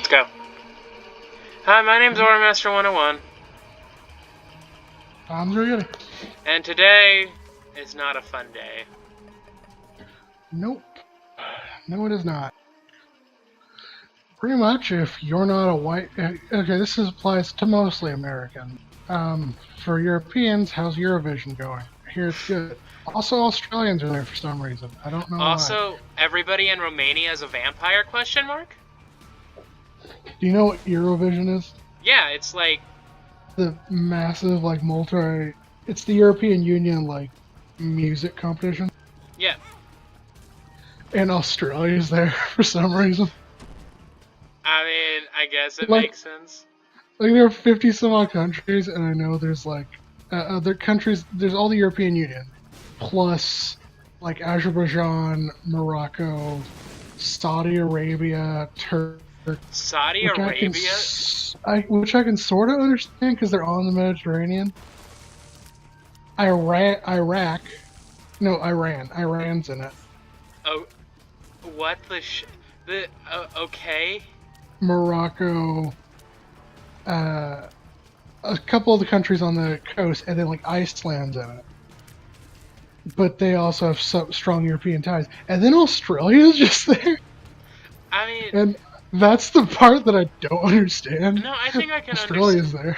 Let's go. Hi, my name's Oramaster101. I'm ready. And today is not a fun day. Nope. No, it is not. Pretty much, if you're not a white... Okay, this applies to mostly Americans. For Europeans, how's Eurovision going? I hear it's good. Also, Australians are there for some reason. I don't know why. Also, everybody in Romania is a vampire, question mark? Do you know what Eurovision is? Yeah, it's like... The massive, like, multi... It's the European Union, like, music competition. Yeah. And Australia's there for some reason. I mean, I guess it Like- makes sense. Like, there are 50 some odd countries, and I know there's, like, other countries... There's all the European Union. Plus, like, Azerbaijan, Morocco, Saudi Arabia, Turkey... Saudi Arabia? Which I can sort of understand because they're on the Mediterranean. Iraq. No, Iran. Iran's in it. Oh, what the okay. Morocco. A couple of the countries on the coast, and then like Iceland's in it. But they also have strong European ties. And then Australia's just there. I mean... And that's the part that I don't understand. No, I think I can Australia's understand.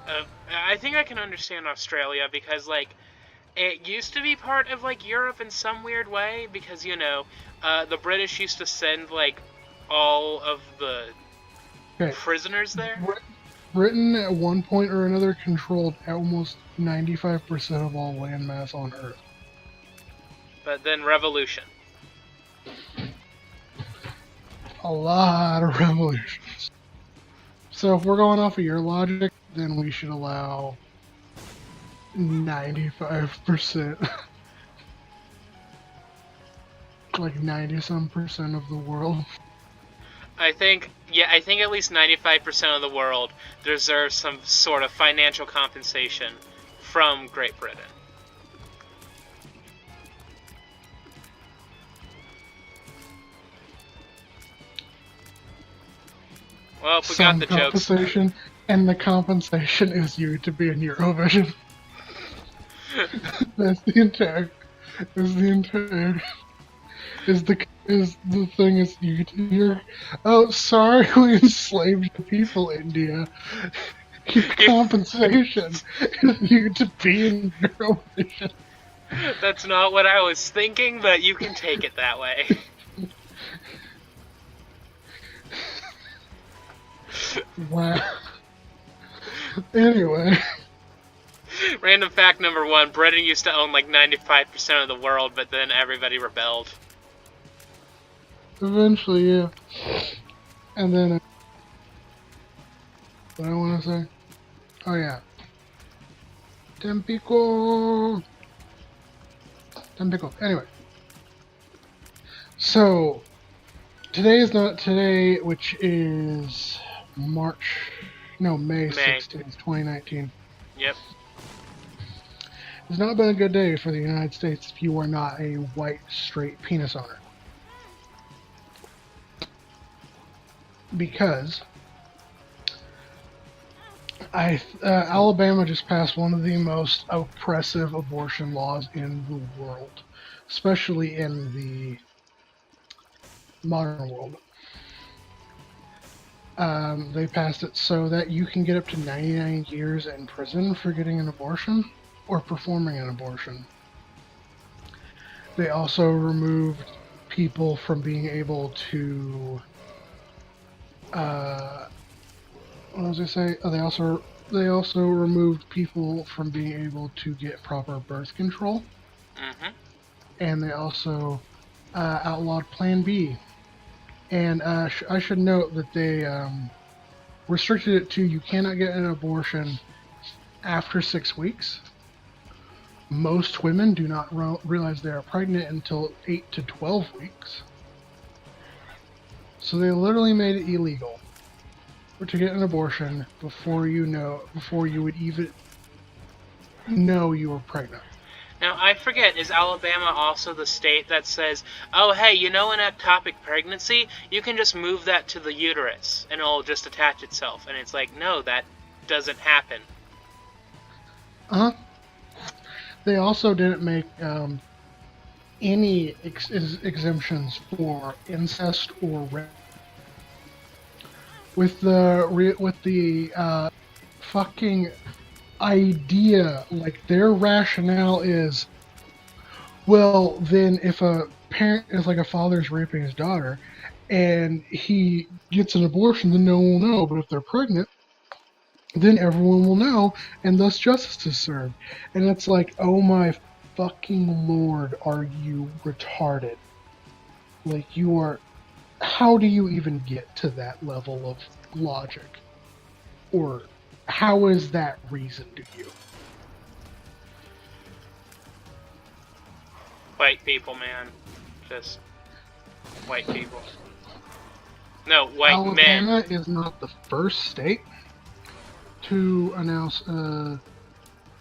there. I think I can understand Australia because, like, it used to be part of, like, Europe in some weird way because, you know, the British used to send, like, all of the prisoners there. Britain, at one point or another, controlled almost 95% of all landmass on Earth. But then revolution. A lot of revolutions. So if we're going off of your logic, then we should allow 95%. Like 90-some% of the world. I think at least 95% of the world deserves some sort of financial compensation from Great Britain. Well, we got the jokes. Compensation, and the compensation is you to be in Eurovision. That's the entire. Is the thing is you to hear? Oh, sorry, we enslaved the people, India. Your compensation is you to be in Eurovision. That's not what I was thinking, but you can take it that way. Wow. Anyway. Random fact number 1, Britain used to own like 95% of the world, but then everybody rebelled. Eventually, yeah. And then, what I want to say? Oh yeah. Tempico. Anyway. So, today is not today, which is May 16th, 2019. Yep. It's not been a good day for the United States if you are not a white, straight penis owner. Because Alabama just passed one of the most oppressive abortion laws in the world, especially in the modern world. They passed it so that you can get up to 99 years in prison for getting an abortion or performing an abortion. They also removed people from being able to what was I say? Oh, they also removed people from being able to get proper birth control. Mm-hmm. And they also outlawed Plan B. And I should note that they restricted it to you cannot get an abortion after 6 weeks. Most women do not realize they are pregnant until 8 to 12 weeks. So they literally made it illegal to get an abortion before you would even know you were pregnant. Now, I forget, is Alabama also the state that says, oh, hey, you know, an ectopic pregnancy, you can just move that to the uterus, and it'll just attach itself. And it's like, no, that doesn't happen. They also didn't make any exemptions for incest or rape. With the fucking idea, like their rationale is, well, then if a parent is like a father's raping his daughter, and he gets an abortion, then no one will know. But if they're pregnant, then everyone will know, and thus justice is served. And it's like, oh my fucking lord, are you retarded? Like, you are. How do you even get to that level of logic? Or how is that reason to you? White people, man. Just white people. No, white Alabama men. is not the first state to announce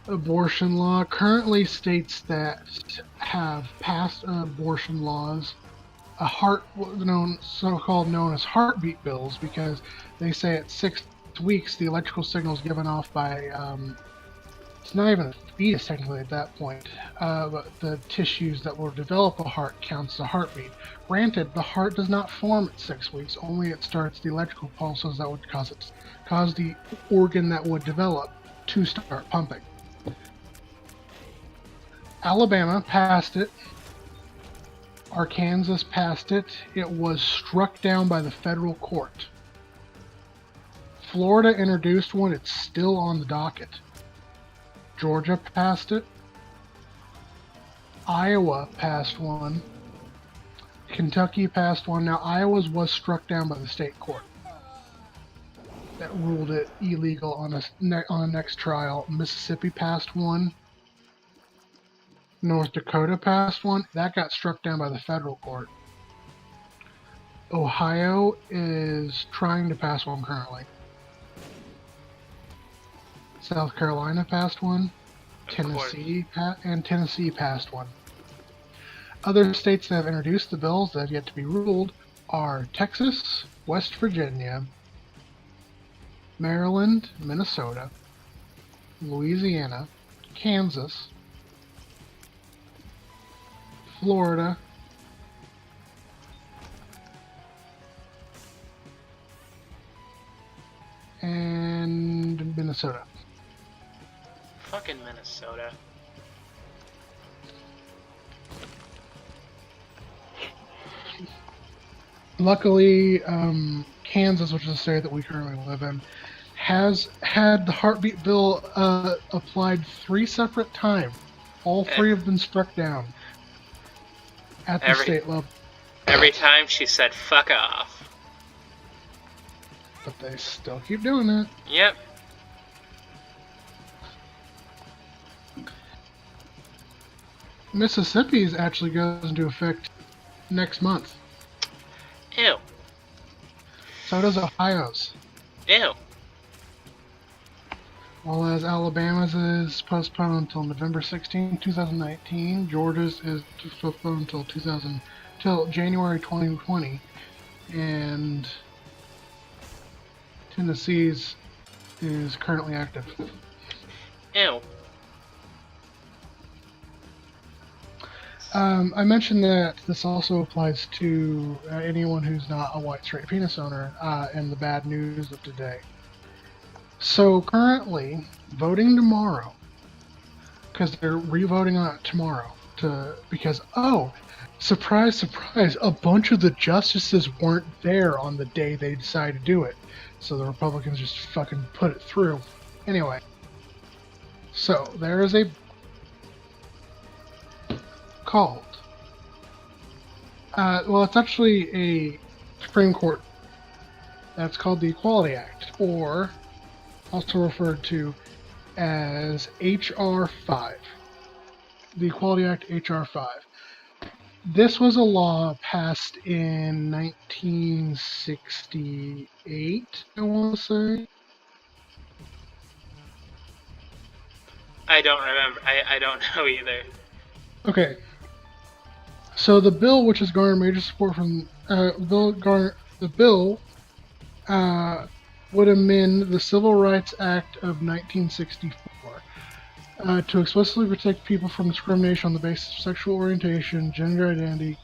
abortion law. Currently, states that have passed abortion laws, so-called known as heartbeat bills, because they say at 6 weeks the electrical signal is given off by it's not even a fetus technically at that point, but the tissues that will develop a heart counts as a heartbeat. Granted, the heart does not form at 6 weeks; only it starts the electrical pulses that would cause the organ that would develop to start pumping. Alabama passed it. Arkansas passed it. It was struck down by the federal court. Florida introduced one. It's still on the docket. Georgia passed it. Iowa passed one. Kentucky passed one. Now, Iowa's was struck down by the state court. That ruled it illegal on a next trial. Mississippi passed one. North Dakota passed one. That got struck down by the federal court. Ohio is trying to pass one currently. South Carolina passed one. Tennessee passed one. Other states that have introduced the bills that have yet to be ruled are Texas, West Virginia, Maryland, Minnesota, Louisiana, Kansas, Florida, and Minnesota. Fucking Minnesota. Luckily, Kansas, which is the state that we currently live in, has had the heartbeat bill applied 3 separate times. All 3 have been struck down at the state level. Every time she said, fuck off. But they still keep doing it. Yep. Mississippi's actually goes into effect next month. Ew. So does Ohio's. Ew. While as Alabama's is postponed until November 16, 2019, Georgia's is postponed until January 2020, and Tennessee's is currently active. Ew. I mentioned that this also applies to anyone who's not a white straight penis owner, and the bad news of today. So currently, voting tomorrow, because they're re-voting on it tomorrow, because, oh, surprise, surprise, a bunch of the justices weren't there on the day they decided to do it. So the Republicans just fucking put it through. Anyway, so there is a called. Well, it's actually a Supreme Court. That's called the Equality Act, or also referred to as H.R. 5. The Equality Act, H.R. 5. This was a law passed in 1968, I want to say. I don't remember. I don't know either. Okay. So the bill, which has garnered major support from the bill would amend the Civil Rights Act of 1964 to explicitly protect people from discrimination on the basis of sexual orientation, gender identity.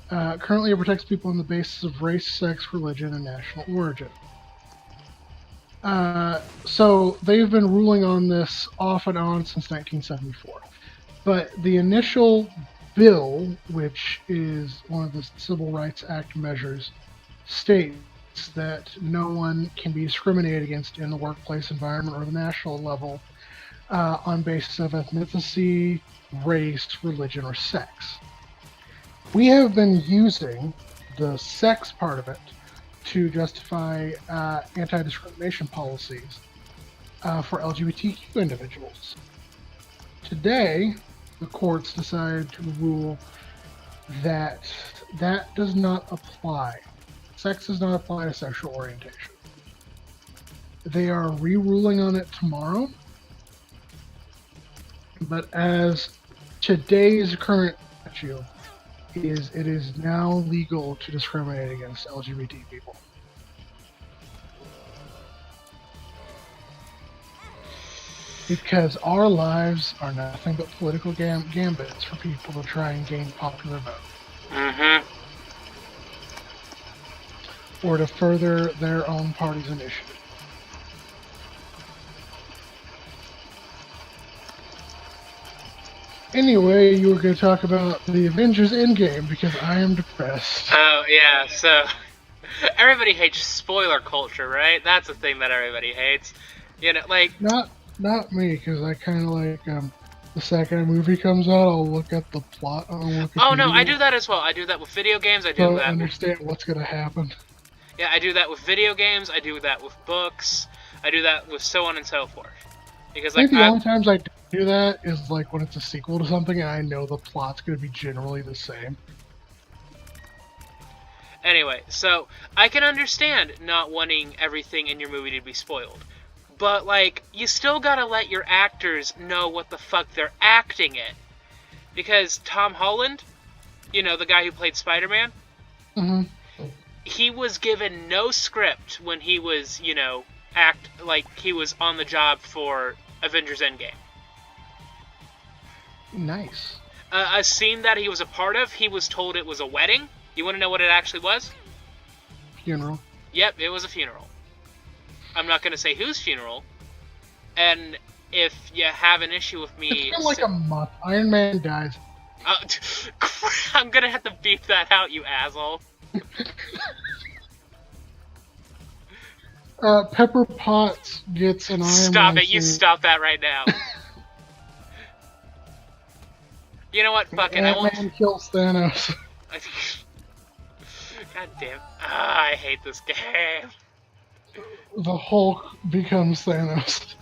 Currently, it protects people on the basis of race, sex, religion, and national origin. So they've been ruling on this off and on since 1974. But the initial bill, which is one of the Civil Rights Act measures, states that no one can be discriminated against in the workplace environment or the national level on basis of ethnicity, race, religion, or sex. We have been using the sex part of it to justify anti-discrimination policies for LGBTQ individuals. Today, the courts decided to rule that that does not apply. Sex does not apply to sexual orientation. They are re-ruling on it tomorrow, but as today's current statute is, it is now legal to discriminate against LGBT people. Because our lives are nothing but political gambits for people to try and gain popular vote. Mm-hmm. Or to further their own party's initiative. Anyway, you were going to talk about the Avengers Endgame because I am depressed. Oh, yeah, so everybody hates spoiler culture, right? That's the thing that everybody hates. You know, like... Not me, because I kind of like, the second a movie comes out, I'll look at the plot on Wikipedia. Oh, no, I do that as well. I do that with video games, I do that... understand what's going to happen. Yeah, I do that with video games, I do that with books, I do that with so on and so forth. Because, like, I think the only times I do that is, like, when it's a sequel to something and I know the plot's going to be generally the same. Anyway, so, I can understand not wanting everything in your movie to be spoiled. But, like, you still gotta let your actors know what the fuck they're acting in. Because Tom Holland, you know, the guy who played Spider-Man, he was given no script when he was, you know, he was on the job for Avengers Endgame. Nice. A scene that he was a part of, he was told it was a wedding. You want to know what it actually was? Funeral. Yep, it was a funeral. I'm not going to say whose funeral. And if you have an issue with me... It's been like a month. Iron Man dies. I'm going to have to beep that out, you asshole. Pepper Potts gets an Iron Man Stop it, suit. you stop that right now. You know what, fuck it, I won't... Ant-Man kills Thanos. God damn. I hate this game. The Hulk becomes Thanos.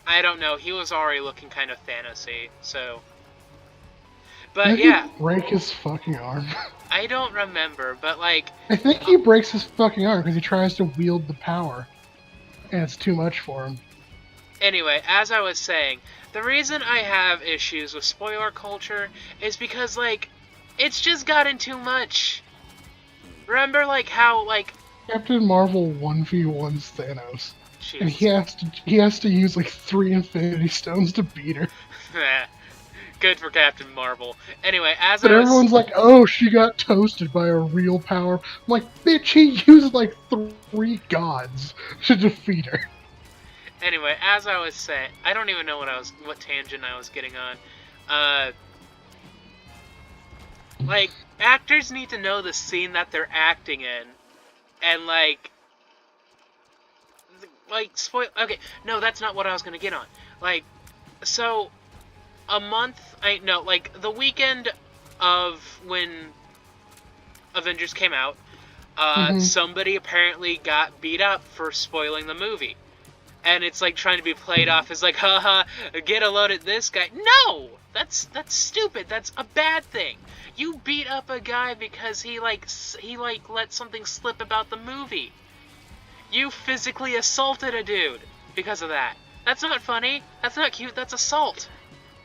I don't know. He was already looking kind of Thanos-y, so... But Did yeah. he break his fucking arm? I don't remember, but like... I think he breaks his fucking arm because he tries to wield the power. And it's too much for him. Anyway, as I was saying, the reason I have issues with spoiler culture is because, like, it's just gotten too much. Remember, like, how, like... Captain Marvel 1v1's Thanos. Jeez. And he has to use like 3 Infinity Stones to beat her. Good for Captain Marvel. Anyway, but everyone's like, oh, she got toasted by a real power. I'm like, bitch, he used like 3 gods to defeat her. Anyway, as I was saying, I don't even know what tangent I was getting on. Like, actors need to know the scene that they're acting in. And, like, spoil... Okay, no, that's not what I was going to get on. Like, so, the weekend of when Avengers came out, somebody apparently got beat up for spoiling the movie. And it's, like, trying to be played off as, like, haha, get a load at this guy. No! That's stupid. That's a bad thing. You beat up a guy because he let something slip about the movie. You physically assaulted a dude because of that. That's not funny. That's not cute. That's assault.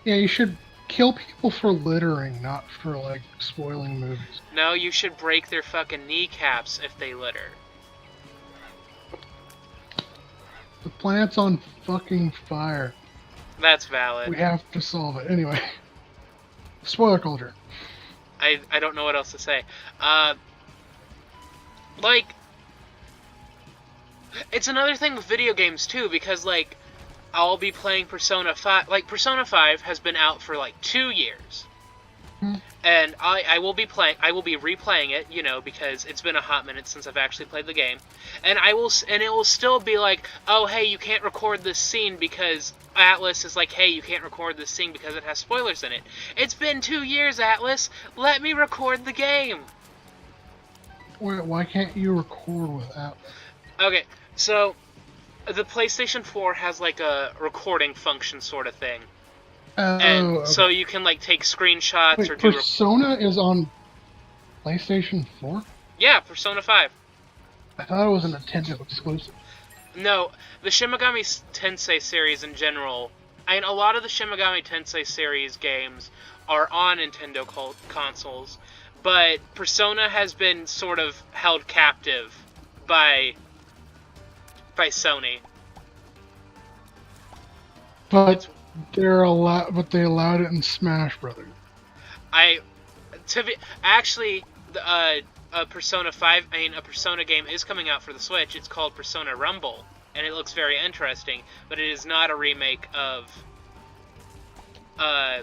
Yeah, you should kill people for littering, not for, like, spoiling movies. No, you should break their fucking kneecaps if they litter. The planet's on fucking fire. That's valid. We have to solve it. Anyway. Spoiler culture. I don't know what else to say. Like, it's another thing with video games, too, because, like, I'll be playing Persona 5. Like, Persona 5 has been out for, like, 2 years. And I will be replaying it, you know, because it's been a hot minute since I've actually played the game. And it will still be like, oh, hey, you can't record this scene because Atlas is like, hey, you can't record this scene because it has spoilers in it. It's been 2 years, Atlas. Let me record the game. Wait, why can't you record with Atlas? Okay, so the PlayStation 4 has like a recording function sort of thing. And okay. so you can like take screenshots. Wait, or do Persona is on PlayStation 4? Yeah, Persona 5. I thought it was a Nintendo exclusive. No, the Shin Megami Tensei series in general, I mean, a lot of the Shin Megami Tensei series games are on Nintendo consoles, but Persona has been sort of held captive by Sony. But they allowed it in Smash Brothers. A Persona 5, a Persona game is coming out for the Switch. It's called Persona Rumble, and it looks very interesting, but it is not a remake of... I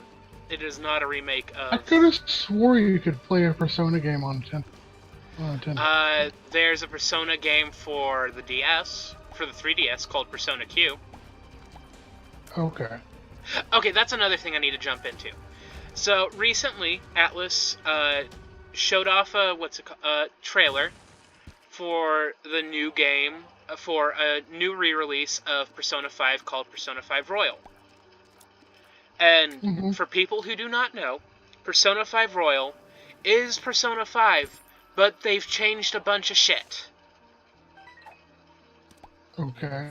could have swore you could play a Persona game on Nintendo. There's a Persona game for the DS, for the 3DS, called Persona Q. Okay. Okay, that's another thing I need to jump into. So, recently, Atlas, showed off a trailer for the new game, for a new re-release of Persona 5 called Persona 5 Royal. And for people who do not know, Persona 5 Royal is Persona 5, but they've changed a bunch of shit. Okay.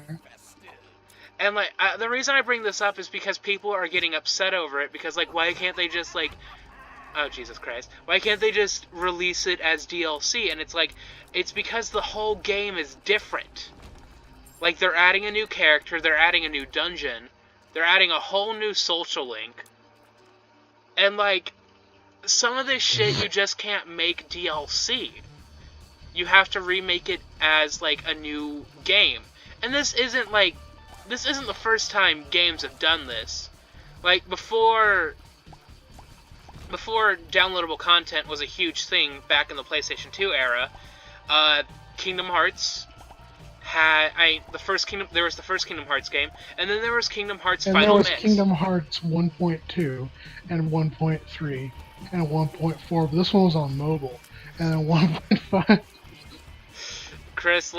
And, like, the reason I bring this up is because people are getting upset over it, because, like, why can't they just, like... Oh, Jesus Christ. Why can't they just release it as DLC? And it's like, it's because the whole game is different. Like, they're adding a new character, they're adding a new dungeon, they're adding a whole new social link. And, like, some of this shit you just can't make DLC. You have to remake it as, like, a new game. And this isn't the first time games have done this. Like, before downloadable content was a huge thing back in the PlayStation 2 era, Kingdom Hearts had there was the first Kingdom Hearts game, and then there was Kingdom Hearts Final Mix. And there was Kingdom Hearts 1.2 and 1.3 and 1.4, but this one was on mobile, and then 1.5. Chris,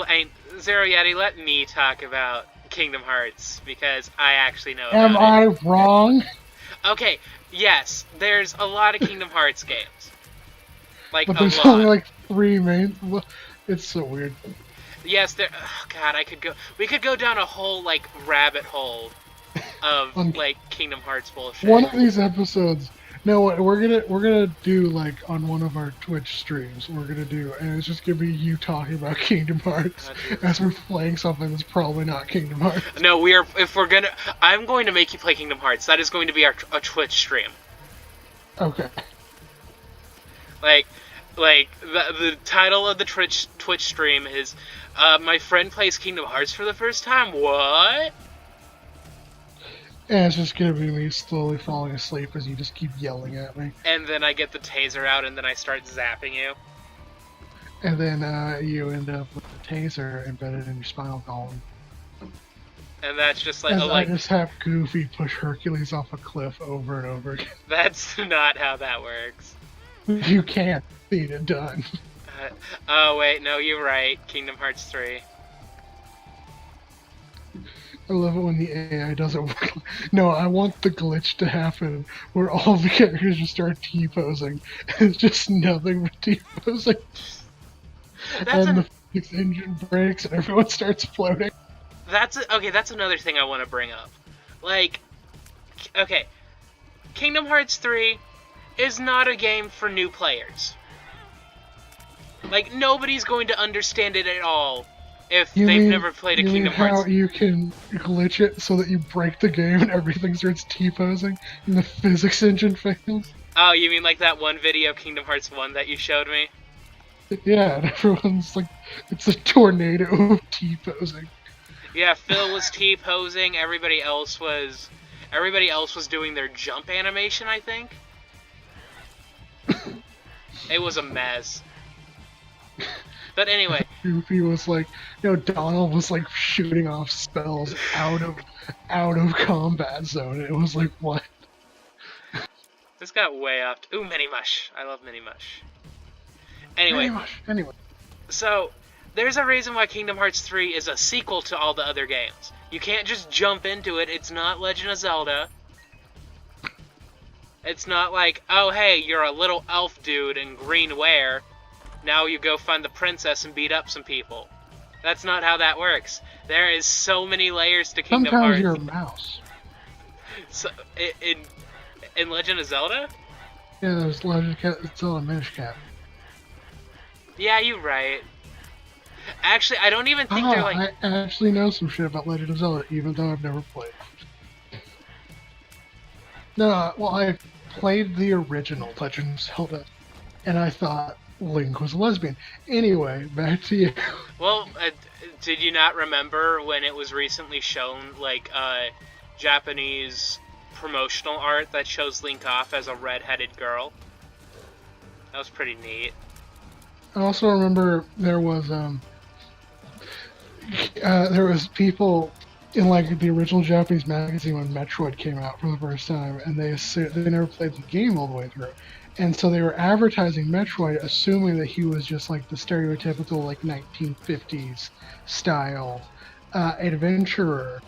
Zero Yeti, let me talk about Kingdom Hearts, because I actually know about Am I wrong? Okay, yes, there's a lot of Kingdom Hearts games. Like, but there's only like 3 main... It's so weird. Yes, there... Oh, God, we could go down a whole, like, rabbit hole of, like, Kingdom Hearts bullshit. One of these episodes... No, what we're gonna do, like, on one of our Twitch streams, and it's just gonna be you talking about Kingdom Hearts as we're playing something that's probably not Kingdom Hearts. No, I'm going to make you play Kingdom Hearts. That is going to be a Twitch stream. Okay. Like, the title of the Twitch stream is, my friend plays Kingdom Hearts for the first time. What? And it's just gonna be me slowly falling asleep as you just keep yelling at me. And then I get the taser out, and then I start zapping you. And then you end up with the taser embedded in your spinal column. And that's just like... I just have Goofy push Hercules off a cliff over and over again. That's not how that works. You can't see it done. Oh, wait, no, you're right. Kingdom Hearts 3. I love it when the AI doesn't work. No, I want the glitch to happen where all the characters just start T-posing. It's just nothing but T-posing. And the physics engine breaks and everyone starts floating. That's another thing I want to bring up. Like, okay, Kingdom Hearts 3 is not a game for new players. Like, nobody's going to understand it at all if they've never played a Kingdom Hearts. How you can glitch it so that you break the game and everything starts T-posing and the physics engine fails? Oh, you mean like that one video, Kingdom Hearts 1, that you showed me? Yeah, and everyone's like, it's a tornado of T-posing. Yeah, Phil was T-posing, everybody else was doing their jump animation, I think. It was a mess. But anyway. Goofy was like, Donald was like shooting off spells out of combat zone. It was like, what? This got way off. Ooh, Mini Mush. I love Mini Mush. Anyway. So, there's a reason why Kingdom Hearts 3 is a sequel to all the other games. You can't just jump into it. It's not Legend of Zelda. It's not like, oh hey, you're a little elf dude in green wear. Now you go find the princess and beat up some people. That's not how that works. There is so many layers to Kingdom Hearts. Sometimes you're a mouse. So, in Legend of Zelda? Yeah, there's Legend of Zelda Minish Cap. Yeah, you're right. Actually, I don't even think they're like... I actually know some shit about Legend of Zelda, even though I've never played. No, well, I played the original Legend of Zelda, and I thought Link was a lesbian. Anyway, back to you. Well, did you not remember when it was recently shown, like, Japanese promotional art that shows Link off as a red-headed girl? That was pretty neat. I also remember there was people in like the original Japanese magazine when Metroid came out for the first time, and they never played the game all the way through, and so they were advertising Metroid, assuming that he was just like the stereotypical like 1950s style adventurer,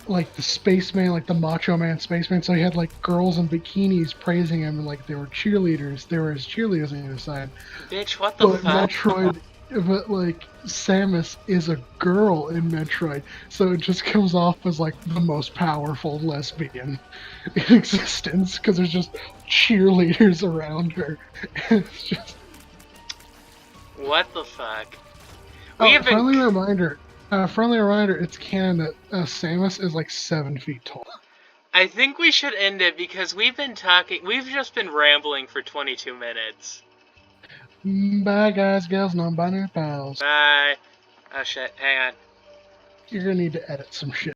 like the spaceman, like the Macho Man spaceman. So he had like girls in bikinis praising him, and like they were cheerleaders. They were his cheerleaders on the other side. Bitch, what the fuck? But like Samus is a girl in Metroid, so it just comes off as like the most powerful lesbian in existence because there's just cheerleaders around her. It's just... What the fuck? Friendly reminder, it's canon that Samus is like 7 feet tall. I think we should end it because we've just been rambling for 22 minutes. Bye guys, gals, non-binary pals. Bye. Oh shit, hang on. You're gonna need to edit some shit.